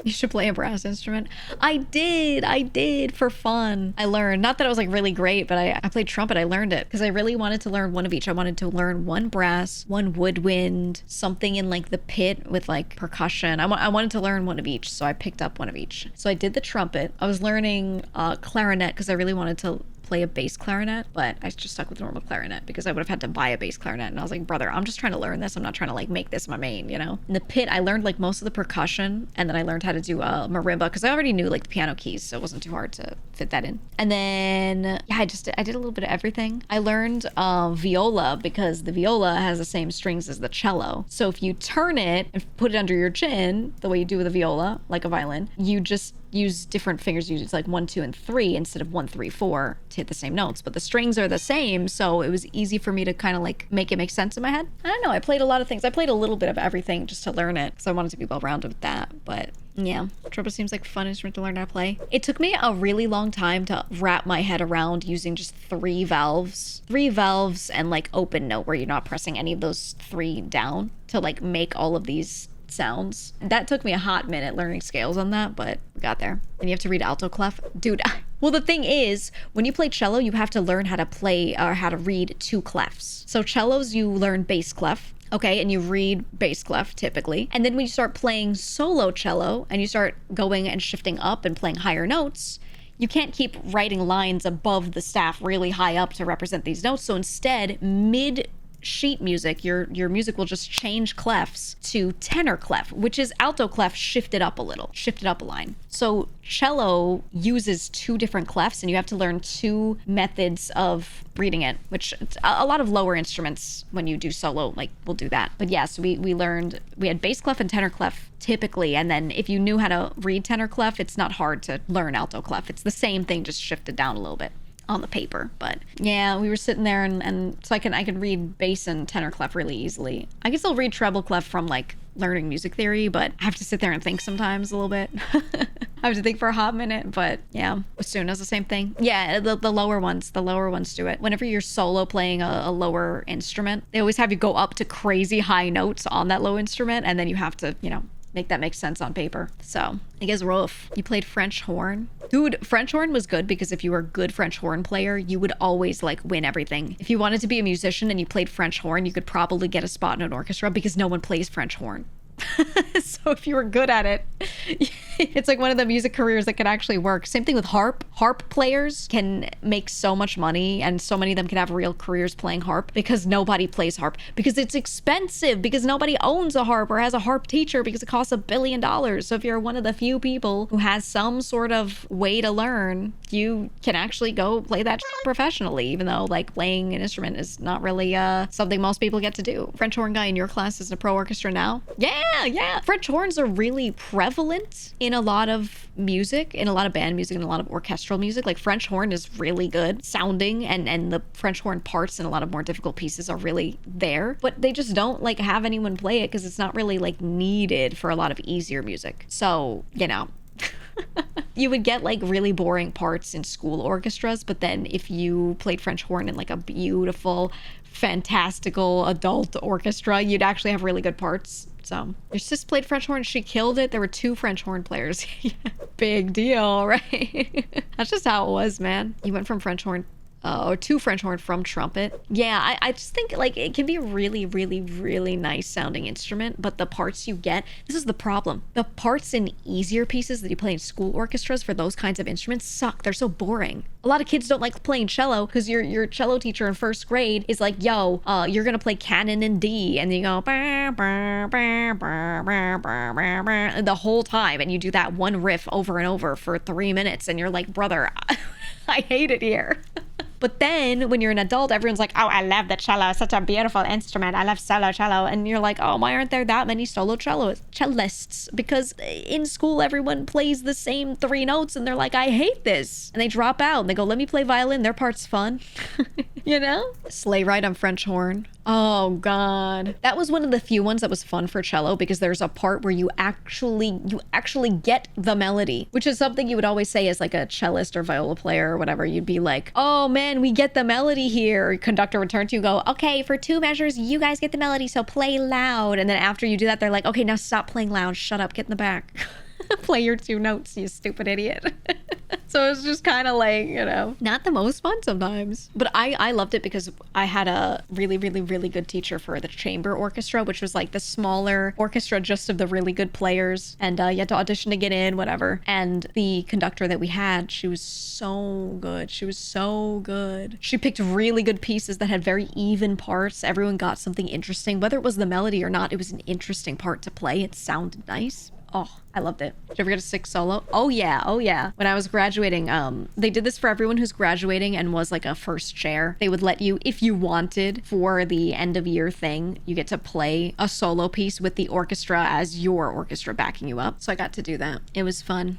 You should play a brass instrument. I did for fun. I learned, not that I was like really great, but I played trumpet. I learned it because I really wanted to learn one of each. I wanted to learn one brass, one woodwind, something in like the pit with like percussion. I wanted to learn one of each, so I picked up one of each. So I did the trumpet. I was learning clarinet because I really wanted to play a bass clarinet, but I just stuck with normal clarinet because I would have had to buy a bass clarinet. And I was like, brother, I'm just trying to learn this. I'm not trying to like make this my main, you know? In the pit, I learned like most of the percussion, and then I learned how to do marimba because I already knew like the piano keys, so it wasn't too hard to fit that in. And then yeah, I did a little bit of everything. I learned viola because the viola has the same strings as the cello. So if you turn it and put it under your chin, the way you do with a viola, like a violin, you just use different fingers. Use like 1, 2, and 3 instead of 1, 3, 4 to hit the same notes, but the strings are the same, so it was easy for me to kind of like make it make sense in my head. I don't know, I played a lot of things. I played a little bit of everything just to learn it because I wanted to be well-rounded with that. But yeah, trumpet seems like a fun instrument to learn how to play. It took me a really long time to wrap my head around using just 3 valves and like open note where you're not pressing any of those 3 down to like make all of these sounds. That took me a hot minute learning scales on that, but we got there. And you have to read alto clef. Dude, well, the thing is, when you play cello, you have to learn how to play or how to read 2 clefs. So cellos, you learn bass clef. Okay, and you read bass clef typically. And then when you start playing solo cello and you start going and shifting up and playing higher notes, you can't keep writing lines above the staff really high up to represent these notes. So instead, mid sheet music, your music will just change clefs to tenor clef, which is alto clef shifted up a line. So cello uses 2 different clefs, and you have to learn 2 methods of reading it, which a lot of lower instruments when you do solo like will do that. But yes, we had bass clef and tenor clef typically, and then if you knew how to read tenor clef, it's not hard to learn alto clef. It's the same thing, just shifted down a little bit on the paper. But yeah, we were sitting there and so I can read bass and tenor clef really easily. I can still read treble clef from like learning music theory, but I have to sit there and think sometimes a little bit. I have to think for a hot minute, but yeah, bassoon does the same thing. Yeah, the lower ones do it. Whenever you're solo playing a lower instrument, they always have you go up to crazy high notes on that low instrument, and then you have to, you know, make that make sense on paper. So I guess rough. You played French horn. Dude, French horn was good because if you were a good French horn player, you would always like win everything. If you wanted to be a musician and you played French horn, you could probably get a spot in an orchestra because no one plays French horn. So if you were good at it, it's like one of the music careers that can actually work. Same thing with harp. Harp players can make so much money, and so many of them can have real careers playing harp because nobody plays harp, because it's expensive, because nobody owns a harp or has a harp teacher, because it costs $1 billion. So if you're one of the few people who has some sort of way to learn, you can actually go play that professionally, even though like playing an instrument is not really something most people get to do. French horn guy in your class is in a pro orchestra now? Yeah. French horns are really prevalent in a lot of music, in a lot of band music, and a lot of orchestral music. Like French horn is really good sounding, and the French horn parts in a lot of more difficult pieces are really there, but they just don't like have anyone play it because it's not really like needed for a lot of easier music. So, you know, you would get like really boring parts in school orchestras, but then if you played French horn in like a beautiful, fantastical adult orchestra, you'd actually have really good parts. So your sis played French horn, she killed it. There were 2 French horn players. Big deal, right? That's just how it was, man. You went from French horn or 2 French horn from trumpet. Yeah, I just think like it can be a really, really, really nice sounding instrument, but the parts you get, this is the problem. The parts in easier pieces that you play in school orchestras for those kinds of instruments suck. They're so boring. A lot of kids don't like playing cello because your cello teacher in 1st grade is like, yo, you're gonna play canon in D, and you go bah, bah, bah, bah, bah, bah, bah, the whole time, and you do that one riff over and over for 3 minutes, and you're like, brother, I hate it here. But then when you're an adult, everyone's like, oh, I love the cello. It's such a beautiful instrument. I love solo cello. And you're like, oh, why aren't there that many solo cellists? Because in school, everyone plays the same 3 notes, and they're like, I hate this. And they drop out and they go, let me play violin. Their part's fun. You know? Sleigh ride on French horn. Oh God. That was one of the few ones that was fun for cello, because there's a part where you actually get the melody, which is something you would always say as like a cellist or viola player or whatever. You'd be like, oh man, we get the melody here. Conductor would turn to you and go, okay, for 2 measures, you guys get the melody, so play loud. And then after you do that, they're like, okay, now stop playing loud. Shut up, get in the back. Play your 2 notes, you stupid idiot. So it was just kind of like, you know, not the most fun sometimes. But I loved it because I had a really, really, really good teacher for the chamber orchestra, which was like the smaller orchestra just of the really good players. And you had to audition to get in, whatever. And the conductor that we had, she was so good. She was so good. She picked really good pieces that had very even parts. Everyone got something interesting. Whether it was the melody or not, it was an interesting part to play. It sounded nice. Oh, I loved it. Did you ever get a 6 solo? Oh yeah, oh yeah. When I was graduating, they did this for everyone who's graduating and was like a first chair. They would let you, if you wanted, for the end of year thing, you get to play a solo piece with the orchestra as your orchestra backing you up. So I got to do that. It was fun.